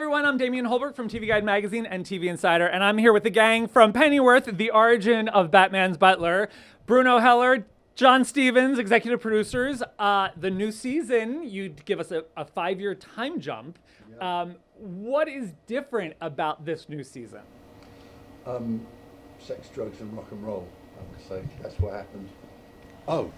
everyone, I'm Damian Holbert from TV Guide Magazine and TV Insider, and I'm here with the gang from Pennyworth, the origin of Batman's butler, Bruno Heller, John Stevens, executive producers. The new season, you'd give us a 5-year time jump. What is different about this new season? Sex, drugs, and rock and roll, I would say. That's what happened. Oh.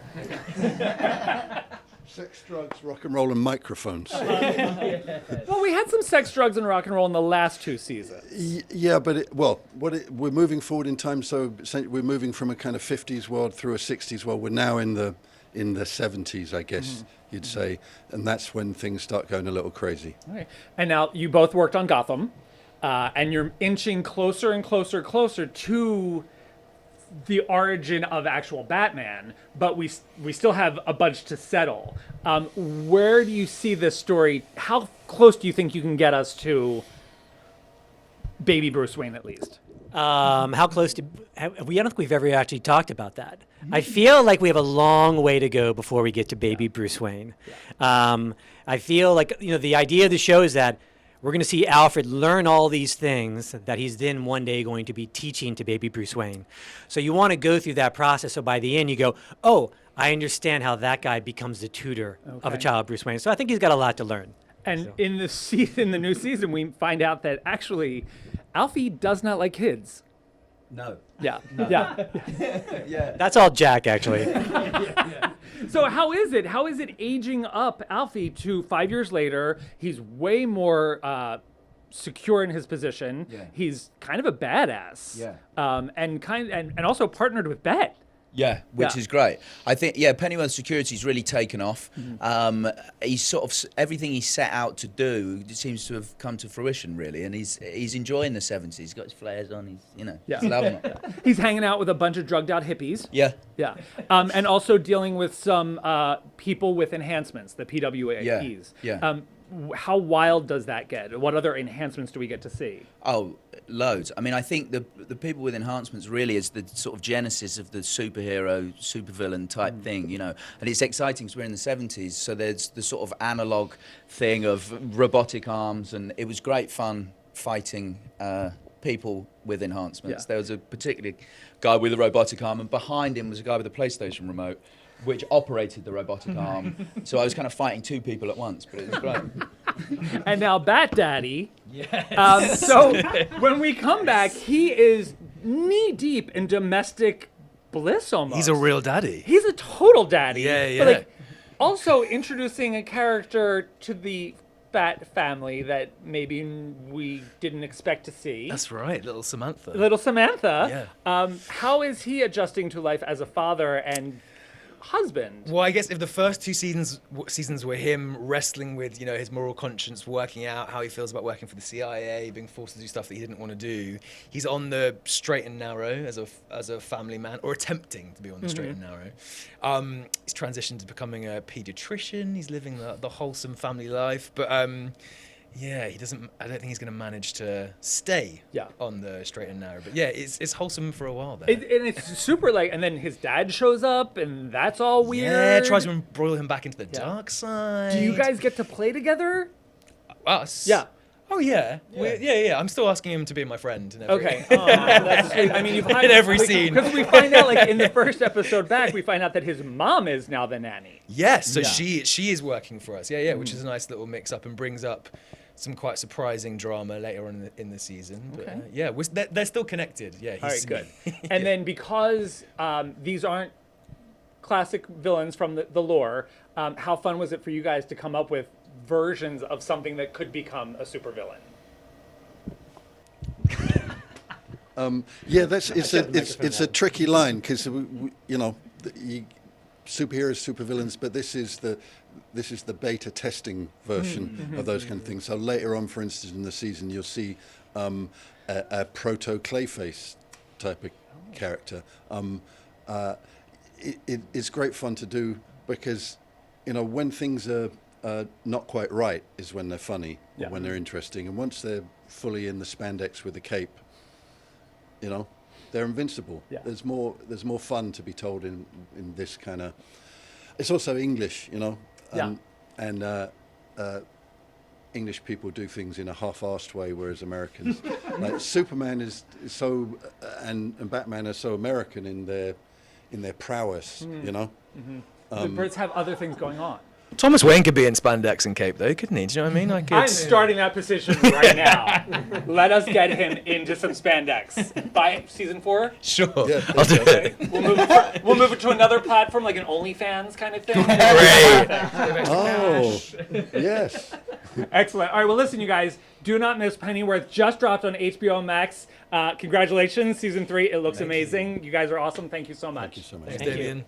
Sex, drugs, rock and roll, and microphones. Well, we had some sex, drugs, and rock and roll in the last 2 seasons. Yeah, but we're moving forward in time, so we're moving from a kind of 50s world through a 60s world. We're now in the 70s, I guess you'd say, and that's when things start going a little crazy. Okay. And now you both worked on Gotham, and you're inching closer and closer to the origin of actual Batman, but we still have a bunch to settle. Where do you see this story? How close do you think you can get us to baby Bruce Wayne, at least? How close to? I don't think we've ever actually talked about that. I feel like we have a long way to go before we get to baby Bruce Wayne. I feel like the idea of the show is that we're going to see Alfred learn all these things that he's then one day going to be teaching to baby Bruce Wayne. So you want to go through that process. So by the end, you go, oh, I understand how that guy becomes the tutor of a child, Bruce Wayne. So I think he's got a lot to learn. And in the new season, we find out that actually Alfie does not like kids. No. Yeah. No. Yeah. Yeah. That's all Jack, actually. So how is it aging up Alfie to 5 years later? He's way more secure in his position. Yeah. He's kind of a badass. Yeah. And also partnered with Bet. Yeah, which is great. I think, Pennyworth Security's really taken off. He's sort of, everything he set out to do seems to have come to fruition, really, and he's enjoying the 70s. He's got his flares on, he's loving it. He's hanging out with a bunch of drugged out hippies. Yeah. Yeah. And also dealing with some people with enhancements, the PWAPs. Yeah. How wild does that get? What other enhancements do we get to see? Oh, loads. I mean, I think the people with enhancements really is the sort of genesis of the superhero, supervillain type thing, and it's exciting because we're in the 70s, so there's the sort of analog thing of robotic arms, and it was great fun fighting people with enhancements. There was a particular guy with a robotic arm, and behind him was a guy with a PlayStation remote, which operated the robotic arm. So I was kind of fighting 2 people at once, but it was great. And now Bat Daddy. Yes. So when we come back, he is knee deep in domestic bliss almost. He's a real daddy. He's a total daddy. Yeah. But also introducing a character to the Bat family that maybe we didn't expect to see. That's right, little Samantha. Yeah. How is he adjusting to life as a father and husband? Well, I guess if the first 2 seasons were him wrestling with, his moral conscience, working out how he feels about working for the CIA, being forced to do stuff that he didn't want to do, he's on the straight and narrow as a family man, or attempting to be on the straight and narrow. He's transitioned to becoming a pediatrician. He's living the wholesome family life, but he doesn't. I don't think he's going to manage to stay on the straight and narrow. But it's wholesome for a while there. And it's super and then his dad shows up, and that's all weird. Yeah, tries to embroil him back into the dark side. Do you guys get to play together? Us? Yeah. Oh yeah. Yeah. I'm still asking him to be my friend. Okay. That's sweet. I mean, in every scene. Because we find out, in the first episode back, we find out that his mom is now the nanny. Yes. So she is working for us. Yeah. Which is a nice little mix up and brings up some quite surprising drama later on in the season. But, they're still connected. Yeah. All right, good. And then because these aren't classic villains from the lore, how fun was it for you guys to come up with versions of something that could become a supervillain? It's a tricky line because superheroes, supervillains, but this is the beta testing version of those kind of things. So later on, for instance, in the season, you'll see a proto Clayface type of character. It's great fun to do because when things are not quite right is when they're funny, or when they're interesting, and once they're fully in the spandex with the cape, they're invincible. There's more fun to be told in this kind of. It's also English, and English people do things in a half-assed way, whereas Americans, like Superman is so, and Batman are so American in their prowess, you know. The Brits have other things going on. Thomas Wayne could be in spandex and cape, though, couldn't he? Do you know what I mean? Like, I'm it's, starting that petition right now. Let us get him into some spandex by season 4. sure. Yeah, I'll do there you it. We'll move it to another platform, like an OnlyFans kind of thing. Great. Oh, yes. Excellent. All right. Well, listen, you guys, do not miss Pennyworth. Just dropped on HBO Max. Congratulations, season 3. It looks amazing. You guys are awesome. Thank you so much. Thank you so much. Thanks, Thank you. Damien.